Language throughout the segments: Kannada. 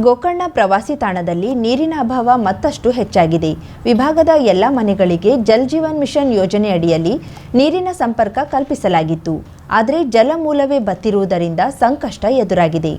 ಗೋಕರ್ಣ ಪ್ರವಾಸಿ ತಾಣದಲ್ಲಿ ನೀರಿನ ಅಭಾವ ಮತ್ತಷ್ಟು ಹೆಚ್ಚಾಗಿದೆ. ವಿಭಾಗದ ಎಲ್ಲ ಮನೆಗಳಿಗೆ ಜಲ್ ಜೀವನ್ ಮಿಷನ್ ಯೋಜನೆ ಅಡಿಯಲ್ಲಿ ನೀರಿನ ಸಂಪರ್ಕ ಕಲ್ಪಿಸಲಾಗಿತ್ತು. ಆದರೆ ಜಲಮೂಲವೇ ಬತ್ತಿರುವುದರಿಂದ ಸಂಕಷ್ಟ ಎದುರಾಗಿದೆ.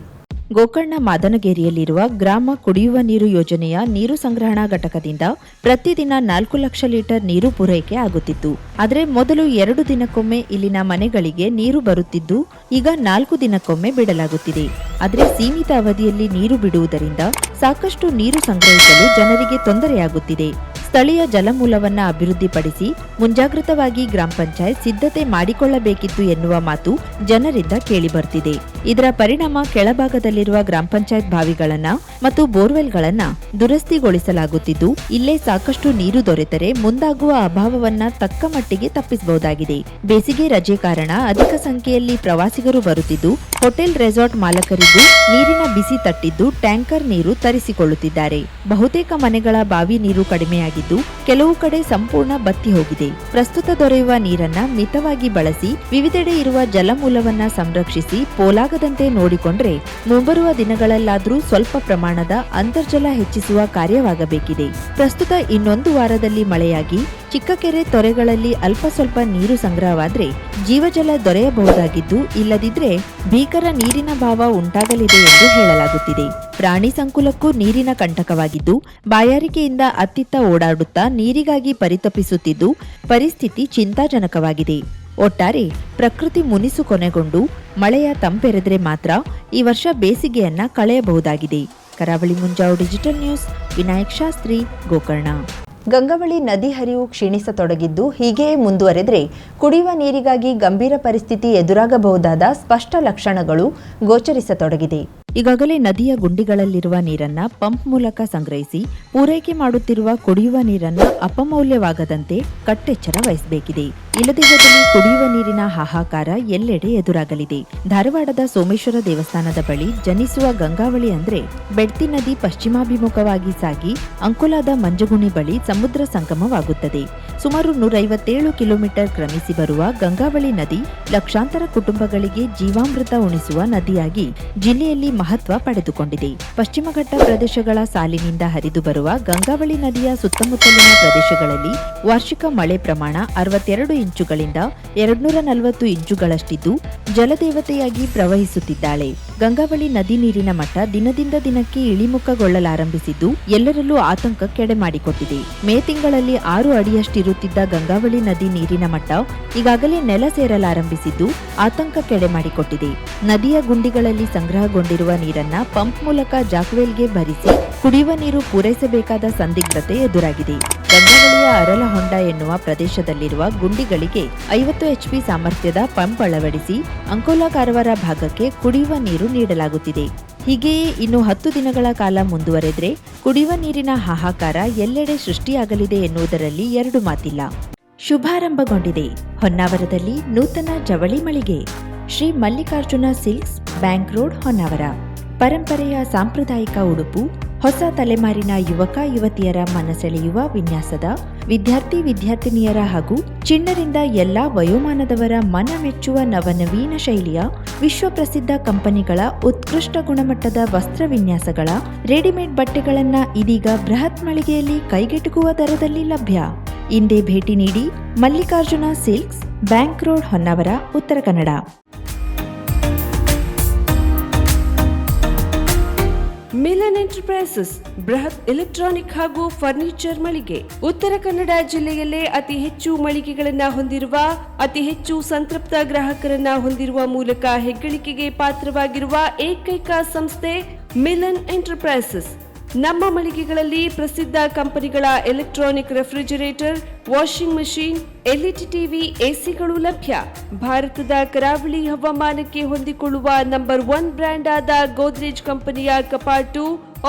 ಗೋಕರ್ಣ ಮಾದನಗೇರಿಯಲ್ಲಿರುವ ಗ್ರಾಮ ಕುಡಿಯುವ ನೀರು ಯೋಜನೆಯ ನೀರು ಸಂಗ್ರಹಣಾ ಘಟಕದಿಂದ ಪ್ರತಿದಿನ 4 ಲಕ್ಷ ಲೀಟರ್ ನೀರು ಪೂರೈಕೆ ಆಗುತ್ತಿತ್ತು. ಆದರೆ ಮೊದಲು 2 ದಿನಕ್ಕೊಮ್ಮೆ ಇಲ್ಲಿನ ಮನೆಗಳಿಗೆ ನೀರು ಬರುತ್ತಿದ್ದು, ಈಗ 4 ದಿನಕ್ಕೊಮ್ಮೆ ಬಿಡಲಾಗುತ್ತಿದೆ. ಆದರೆ ಸೀಮಿತ ಅವಧಿಯಲ್ಲಿ ನೀರು ಬಿಡುವುದರಿಂದ ಸಾಕಷ್ಟು ನೀರು ಸಂಗ್ರಹಿಸಲು ಜನರಿಗೆ ತೊಂದರೆಯಾಗುತ್ತಿದೆ. ಸ್ಥಳೀಯ ಜಲಮೂಲವನ್ನು ಅಭಿವೃದ್ಧಿಪಡಿಸಿ ಮುಂಜಾಗೃತವಾಗಿ ಗ್ರಾಮ ಪಂಚಾಯತ್ ಸಿದ್ಧತೆ ಮಾಡಿಕೊಳ್ಳಬೇಕಿತ್ತು ಎನ್ನುವ ಮಾತು ಜನರಿಂದ ಕೇಳಿಬರ್ತಿದೆ. ಇದರ ಪರಿಣಾಮ ಕೆಳಭಾಗದಲ್ಲಿರುವ ಗ್ರಾಮ ಪಂಚಾಯತ್ ಬಾವಿಗಳನ್ನ ಮತ್ತು ಬೋರ್ವೆಲ್ಗಳನ್ನ ದುರಸ್ತಿಗೊಳಿಸಲಾಗುತ್ತಿದ್ದು, ಇಲ್ಲೇ ಸಾಕಷ್ಟು ನೀರು ದೊರೆತರೆ ಮುಂದಾಗುವ ಅಭಾವವನ್ನ ತಕ್ಕ ಮಟ್ಟಿಗೆ ತಪ್ಪಿಸಬಹುದಾಗಿದೆ. ಬೇಸಿಗೆ ರಜೆ ಕಾರಣ ಅಧಿಕ ಸಂಖ್ಯೆಯಲ್ಲಿ ಪ್ರವಾಸಿಗರು ಬರುತ್ತಿದ್ದು, ಹೋಟೆಲ್ ರೆಸಾರ್ಟ್ ಮಾಲಕರಿಗೂ ನೀರಿನ ಬಿಸಿ ತಟ್ಟಿದ್ದು ಟ್ಯಾಂಕರ್ ನೀರು ತರಿಸಿಕೊಳ್ಳುತ್ತಿದ್ದಾರೆ. ಬಹುತೇಕ ಮನೆಗಳ ಬಾವಿ ನೀರು ಕಡಿಮೆಯಾಗಿದ್ದು, ಕೆಲವು ಕಡೆ ಸಂಪೂರ್ಣ ಬತ್ತಿ ಹೋಗಿದೆ. ಪ್ರಸ್ತುತ ದೊರೆಯುವ ನೀರನ್ನ ಮಿತವಾಗಿ ಬಳಸಿ ವಿವಿಧೆಡೆ ಇರುವ ಜಲಮೂಲವನ್ನ ಸಂರಕ್ಷಿಸಿ ಪೋಲಾಗದಂತೆ ನೋಡಿಕೊಂಡ್ರೆ ಮುಂಬರುವ ದಿನಗಳಲ್ಲಾದರೂ ಸ್ವಲ್ಪ ಪ್ರಮಾಣದ ಅಂತರ್ಜಲ ಹೆಚ್ಚಿಸುವ ಕಾರ್ಯವಾಗಬೇಕಿದೆ. ಪ್ರಸ್ತುತ ಇನ್ನೊಂದು ವಾರದಲ್ಲಿ ಮಳೆಯಾಗಿ ಚಿಕ್ಕಕೆರೆ ತೊರೆಗಳಲ್ಲಿ ಅಲ್ಪ ಸ್ವಲ್ಪ ನೀರು ಸಂಗ್ರಹವಾದ್ರೆ ಜೀವಜಲ ದೊರೆಯಬಹುದಾಗಿದ್ದು, ಇಲ್ಲದಿದ್ರೆ ಭೀಕರ ನೀರಿನ ಭಾವ ಉಂಟಾಗಲಿದೆ ಎಂದು ಹೇಳಲಾಗುತ್ತಿದೆ. ಪ್ರಾಣಿ ಸಂಕುಲಕ್ಕೂ ನೀರಿನ ಕಂಟಕವಾಗಿದ್ದು, ಬಾಯಾರಿಕೆಯಿಂದ ಅತ್ತಿತ್ತ ಓಡಾಡುತ್ತಾ ನೀರಿಗಾಗಿ ಪರಿತಪಿಸುತ್ತಿದ್ದು ಪರಿಸ್ಥಿತಿ ಚಿಂತಾಜನಕವಾಗಿದೆ. ಒಟ್ಟಾರೆ ಪ್ರಕೃತಿ ಮುನಿಸು ಕೊನೆಗೊಂಡು ಮಳೆಯ ತಂಪೆರೆದ್ರೆ ಮಾತ್ರ ಈ ವರ್ಷ ಬೇಸಿಗೆಯನ್ನ ಕಳೆಯಬಹುದಾಗಿದೆ. ಕರಾವಳಿ ಮುಂಜಾವು ಡಿಜಿಟಲ್ ನ್ಯೂಸ್, ವಿನಾಯಕ್ ಶಾಸ್ತ್ರಿ, ಗೋಕರ್ಣ. ಗಂಗಾವಳಿ ನದಿ ಹರಿವು ಕ್ಷೀಣಿಸತೊಡಗಿದ್ದು, ಹೀಗೆಯೇ ಮುಂದುವರೆದರೆ ಕುಡಿಯುವ ನೀರಿಗಾಗಿ ಗಂಭೀರ ಪರಿಸ್ಥಿತಿ ಎದುರಾಗಬಹುದಾದ ಸ್ಪಷ್ಟ ಲಕ್ಷಣಗಳು ಗೋಚರಿಸತೊಡಗಿದೆ. ಈಗಾಗಲೇ ನದಿಯ ಗುಂಡಿಗಳಲ್ಲಿರುವ ನೀರನ್ನ ಪಂಪ್ ಮೂಲಕ ಸಂಗ್ರಹಿಸಿ ಪೂರೈಕೆ ಮಾಡುತ್ತಿರುವ ಕುಡಿಯುವ ನೀರನ್ನ ಅಪಮೌಲ್ಯವಾಗದಂತೆ ಕಟ್ಟೆಚ್ಚರ ವಹಿಸಬೇಕಿದೆ. ಇಲ್ಲದೆ ಹೋದಲ್ಲಿ ಕುಡಿಯುವ ನೀರಿನ ಹಾಹಾಕಾರ ಎಲ್ಲೆಡೆ ಎದುರಾಗಲಿದೆ. ಧಾರವಾಡದ ಸೋಮೇಶ್ವರ ದೇವಸ್ಥಾನದ ಬಳಿ ಜನಿಸುವ ಗಂಗಾವಳಿ ಅಂದ್ರೆ ಬೆಡ್ತಿ ನದಿ ಪಶ್ಚಿಮಾಭಿಮುಖವಾಗಿ ಸಾಗಿ ಅಂಕೋಲಾದ ಮಂಜಗುಣಿ ಬಳಿ ಸಮುದ್ರ ಸಂಗಮವಾಗುತ್ತದೆ. ಸುಮಾರು 157 ಕಿಲೋಮೀಟರ್ ಕ್ರಮಿಸಿ ಬರುವ ಗಂಗಾವಳಿ ನದಿ ಲಕ್ಷಾಂತರ ಕುಟುಂಬಗಳಿಗೆ ಜೀವಾಮೃತ ಉಣಿಸುವ ನದಿಯಾಗಿ ಜಿಲ್ಲೆಯಲ್ಲಿ ಮಹತ್ವ ಪಡೆದುಕೊಂಡಿದೆ. ಪಶ್ಚಿಮ ಘಟ್ಟ ಪ್ರದೇಶಗಳ ಸಾಲಿನಿಂದ ಹರಿದು ಬರುವ ಗಂಗಾವಳಿ ನದಿಯ ಸುತ್ತಮುತ್ತಲಿನ ಪ್ರದೇಶಗಳಲ್ಲಿ ವಾರ್ಷಿಕ ಮಳೆ ಪ್ರಮಾಣ 62 ಇಂಚುಗಳಿಂದ 240 ಇಂಚುಗಳಷ್ಟಿದ್ದು ಜಲದೇವತೆಯಾಗಿ ಪ್ರವಹಿಸುತ್ತಿದ್ದಾಳೆ. ಗಂಗಾವಳಿ ನದಿ ನೀರಿನ ಮಟ್ಟ ದಿನದಿಂದ ದಿನಕ್ಕೆ ಇಳಿಮುಖಗೊಳ್ಳಲಾರಂಭಿಸಿದ್ದು ಎಲ್ಲರಲ್ಲೂ ಆತಂಕ ಕೆಡೆ ಮಾಡಿಕೊಟ್ಟಿದೆ. ಮೇ ತಿಂಗಳಲ್ಲಿ 6 ಅಡಿಯಷ್ಟಿರುತ್ತಿದ್ದ ಗಂಗಾವಳಿ ನದಿ ನೀರಿನ ಮಟ್ಟ ಈಗಾಗಲೇ ನೆಲ ಸೇರಲಾರಂಭಿಸಿದ್ದು ಆತಂಕ ಕೆಡೆ ಮಾಡಿಕೊಟ್ಟಿದೆ. ನದಿಯ ಗುಂಡಿಗಳಲ್ಲಿ ಸಂಗ್ರಹಗೊಂಡಿರುವ ನೀರನ್ನ ಪಂಪ್ ಮೂಲಕ ಜಾಕ್ವೆಲ್ಗೆ ಭರಿಸಿ ಕುಡಿಯುವ ನೀರು ಪೂರೈಸಬೇಕಾದ ಸಂದಿಗ್ಧತೆ ಎದುರಾಗಿದೆ. ಗಂಗಾವಳಿಯ ಅರಲಹೊಂಡ ಎನ್ನುವ ಪ್ರದೇಶದಲ್ಲಿರುವ ಗುಂಡಿಗಳಿಗೆ 50 HP ಸಾಮರ್ಥ್ಯದ ಪಂಪ್ ಅಳವಡಿಸಿ ಅಂಕೋಲಾ ಕಾರವಾರ ಭಾಗಕ್ಕೆ ಕುಡಿಯುವ ನೀರು ನೀಡಲಾಗುತ್ತಿದೆ. ಹೀಗೆಯೇ ಇನ್ನು 10 ದಿನಗಳ ಕಾಲ ಮುಂದುವರೆದ್ರೆ ಕುಡಿಯುವ ನೀರಿನ ಹಾಹಾಕಾರ ಎಲ್ಲೆಡೆ ಸೃಷ್ಟಿಯಾಗಲಿದೆ ಎನ್ನುವುದರಲ್ಲಿ ಎರಡು ಮಾತಿಲ್ಲ. ಶುಭಾರಂಭಗೊಂಡಿದೆ ಹೊನ್ನಾವರದಲ್ಲಿ ನೂತನ ಜವಳಿ ಮಳಿಗೆ. Shri Mallikarjuna silks, bank road, Honnavar. ಪರಂಪರೆಯ ಸಾಂಪ್ರದಾಯಿಕ ಉಡುಪು, ಹೊಸ ತಲೆಮಾರಿನ ಯುವಕ ಯುವತಿಯರ ಮನಸೆಳೆಯುವ ವಿನ್ಯಾಸದ, ವಿದ್ಯಾರ್ಥಿ ವಿದ್ಯಾರ್ಥಿನಿಯರ ಹಾಗೂ ಚಿಣ್ಣರಿಂದ ಎಲ್ಲಾ ವಯೋಮಾನದವರ ಮನ ಮೆಚ್ಚುವ ನವನವೀನ ಶೈಲಿಯ ವಿಶ್ವಪ್ರಸಿದ್ಧ ಕಂಪನಿಗಳ ಉತ್ಕೃಷ್ಟ ಗುಣಮಟ್ಟದ ವಸ್ತ್ರ ವಿನ್ಯಾಸಗಳ ರೆಡಿಮೇಡ್ ಬಟ್ಟೆಗಳನ್ನ ಇದೀಗ ಬೃಹತ್ ಮಳಿಗೆಯಲ್ಲಿ ಕೈಗೆಟುಕುವ ದರದಲ್ಲಿ ಲಭ್ಯ. ಇಂದೇ ಭೇಟಿ ನೀಡಿ Mallikarjuna silks, bank road, Honnavar, Uttara Kannada. Milan enterprises ಬೃಹತ್ ಎಲೆಕ್ಟ್ರಾನಿಕ್ ಹಾಗೂ ಫರ್ನಿಚರ್ ಮಳಿಗೆ. ಉತ್ತರ ಕನ್ನಡ ಜಿಲ್ಲೆಯಲ್ಲೇ ಅತಿ ಹೆಚ್ಚು ಮಳಿಗೆಗಳನ್ನ ಹೊಂದಿರುವ, ಅತಿ ಹೆಚ್ಚು ಸಂತೃಪ್ತ ಗ್ರಾಹಕರನ್ನ ಹೊಂದಿರುವ ಮೂಲಕ ಹೆಗ್ಗಳಿಕೆಗೆ ಪಾತ್ರವಾಗಿರುವ ಏಕೈಕ ಸಂಸ್ಥೆ ಮಿಲನ್ ಎಂಟರ್ಪ್ರೈಸಸ್. ನಮ್ಮ ಮಳಿಗೆಗಳಲ್ಲಿ ಪ್ರಸಿದ್ಧ ಕಂಪನಿಗಳ electronic refrigerator, washing machine, LED TV, ಎಸಿಗಳು ಲಭ್ಯ. ಭಾರತದ ಕರಾವಳಿ ಹವಾಮಾನಕ್ಕೆ ಹೊಂದಿಕೊಳ್ಳುವ ನಂಬರ್ 1 ಬ್ರ್ಯಾಂಡ್ ಆದ ಗೋದ್ರೇಜ್ ಕಂಪನಿಯ ಕಪಾಟು,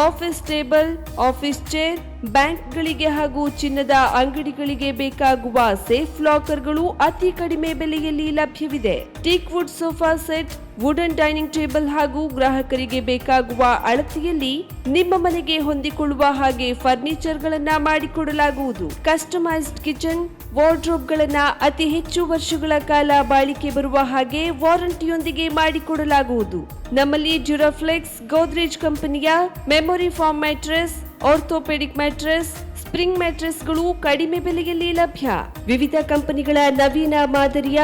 ಆಫೀಸ್ ಟೇಬಲ್, ಆಫೀಸ್ ಚೇರ್, ಬ್ಯಾಂಕ್ಗಳಿಗೆ ಹಾಗೂ ಚಿನ್ನದ ಅಂಗಡಿಗಳಿಗೆ ಬೇಕಾಗುವ ಸೇಫ್ ಲಾಕರ್ಗಳು ಅತಿ ಕಡಿಮೆ ಬೆಲೆಯಲ್ಲಿ ಲಭ್ಯವಿದೆ. Teak wood sofa set, wooden dining table ಹಾಗೂ ಗ್ರಾಹಕರಿಗೆ ಬೇಕಾಗುವ ಅಳತೆಯಲ್ಲಿ ನಿಮ್ಮ ಮನೆಗೆ ಹೊಂದಿಕೊಳ್ಳುವ ಹಾಗೆ ಫರ್ನಿಚರ್ಗಳನ್ನ ಮಾಡಿಕೊಡಲಾಗುವುದು. ಕಸ್ಟಮೈಸ್ಡ್ ಕಿಚನ್ ವಾರ್ಡ್ರೋಬ್ಗಳನ್ನ ಅತಿ ಹೆಚ್ಚು ವರ್ಷಗಳ ಕಾಲ ಬಾಳಿಕೆ ಬರುವ ಹಾಗೆ ವಾರಂಟಿಯೊಂದಿಗೆ ಮಾಡಿಕೊಡಲಾಗುವುದು. ನಮ್ಮಲ್ಲಿ ಡ್ಯೂರಾಫ್ಲೆಕ್ಸ್, ಗೋದ್ರೇಜ್ ಕಂಪನಿಯ memory foam mattress, orthopaedic mattress, spring ಮ್ಯಾಟ್ರೆಸ್ಗಳು ಕಡಿಮೆ ಬೆಲೆಯಲ್ಲಿ ಲಭ್ಯ. ವಿವಿಧ ಕಂಪನಿಗಳ ನವೀನ ಮಾದರಿಯ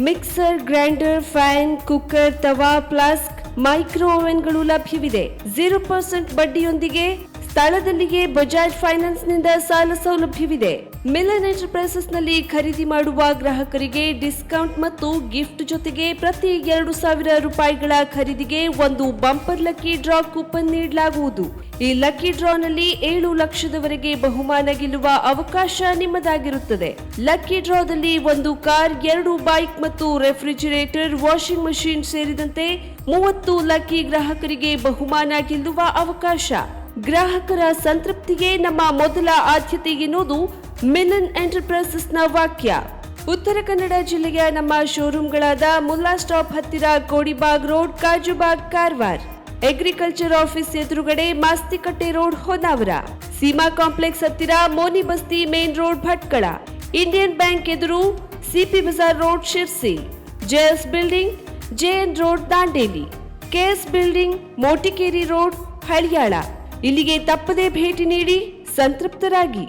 ಮಿಕ್ಸರ್, ಗ್ರೈಂಡರ್, ಫ್ಯಾನ್, ಕುಕ್ಕರ್, ತವಾ, ಫ್ಲಾಸ್ಕ್, ಮೈಕ್ರೋ ಓವೆನ್ಗಳು ಲಭ್ಯವಿದೆ. 0% ಬಡ್ಡಿಯೊಂದಿಗೆ ಸ್ಥಳದಲ್ಲಿಯೇ ಬಜಾಜ್ ಫೈನಾನ್ಸ್ ನಿಂದ ಸಾಲ ಸೌಲಭ್ಯವಿದೆ. ಮಿಲನ್ ಎಂಟರ್ಪ್ರೈಸಸ್ ನಲ್ಲಿ ಖರೀದಿ ಮಾಡುವ ಗ್ರಾಹಕರಿಗೆ ಡಿಸ್ಕೌಂಟ್ ಮತ್ತು ಗಿಫ್ಟ್ ಜೊತೆಗೆ ಪ್ರತಿ 2,000 ರೂಪಾಯಿಗಳ ಖರೀದಿಗೆ ಒಂದು ಬಂಪರ್ ಲಕ್ಕಿ ಡ್ರಾ ಕೂಪನ್ ನೀಡಲಾಗುವುದು. ಈ ಲಕ್ಕಿ ಡ್ರಾನಲ್ಲಿ 7 ಲಕ್ಷದವರೆಗೆ ಬಹುಮಾನ ಗೆಲ್ಲುವ ಅವಕಾಶ ನಿಮ್ಮದಾಗಿರುತ್ತದೆ. ಲಕ್ಕಿ ಡ್ರಾದಲ್ಲಿ 1 ಕಾರ್, 2 ಬೈಕ್ ಮತ್ತು ರೆಫ್ರಿಜಿರೇಟರ್, ವಾಷಿಂಗ್ ಮಷಿನ್ ಸೇರಿದಂತೆ 30 ಲಕ್ಕಿ ಗ್ರಾಹಕರಿಗೆ ಬಹುಮಾನ ಗೆಲ್ಲುವ ಅವಕಾಶ. ಗ್ರಾಹಕರ ಸಂತೃಪ್ತಿಗೆ ನಮ್ಮ ಮೊದಲ ಆದ್ಯತೆ ಎನ್ನುವುದು ಮಿಲನ್ ಎಂಟರ್ಪ್ರೈಸಸ್ ನ ವಾಕ್ಯ. ಉತ್ತರ ಕನ್ನಡ ಜಿಲ್ಲೆಯ ನಮ್ಮ ಶೋರೂಮ್ಗಳಾದ ಮುಲ್ಲಾ ಸ್ಟಾಪ್ ಹತ್ತಿರ Kodibag road, Kajubag, Karwar, agriculture office ಎದುರುಗಡೆ ಮಾಸ್ತಿಕಟ್ಟೆ ರೋಡ್, ಹೊನ್ನಾವರ, ಸೀಮಾ ಕಾಂಪ್ಲೆಕ್ಸ್ ಹತ್ತಿರ Moni Basti main road, Bhatkal, Indian bank ಎದುರು CP Bazar road, Sirsi, JS building, JN road, Dandeli, KS building, Motikeri road, Haliyal. ಇಲ್ಲಿಗೆ ತಪ್ಪದೇ ಭೇಟಿ ನೀಡಿ ಸಂತೃಪ್ತರಾಗಿ.